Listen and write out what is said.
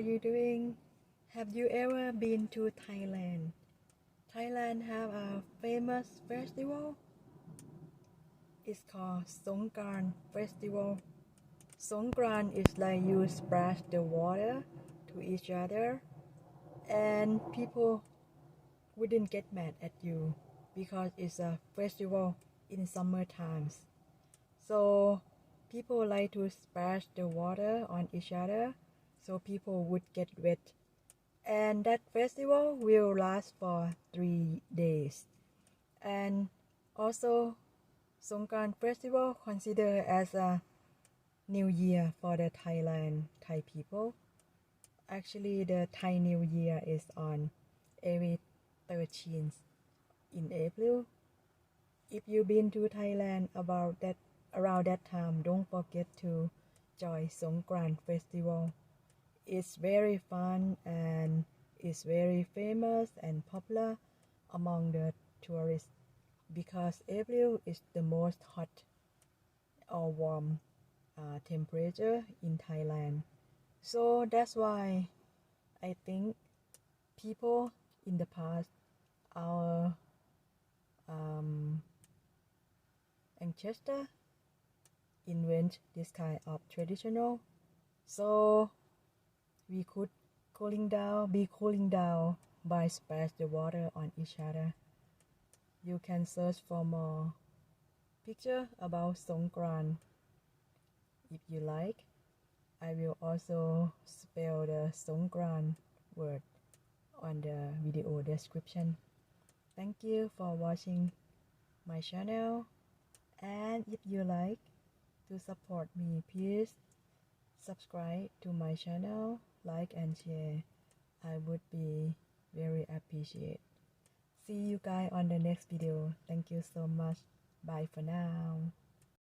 you doing? Have you ever been to Thailand? Thailand have a famous festival. It's called Songran festival. Songran is like you splash the water to each other and people wouldn't get mad at you because it's a festival in summer times. So people like to splash the water on each other so people would get wet. And that festival will last for 3 days. And also Songkran festival considered as a new year for the Thai people. Actually the Thai New Year is on every 13th in April. If you've been to Thailand around that time, don't forget to join Songkran festival. It's very fun and it's very famous and popular among the tourists because April is the most hot or warm temperature in Thailand. So that's why I think people in the past our ancestor invent this kind of traditional so we could be cooling down by splash the water on each other. You can search for more picture about Songkran if you like. I will also spell the Songkran word on the video description. Thank you for watching my channel, and if you like to support me, please subscribe to my channel, like and share. I would be very appreciate. See you guys on the next video. Thank you so much. Bye for now.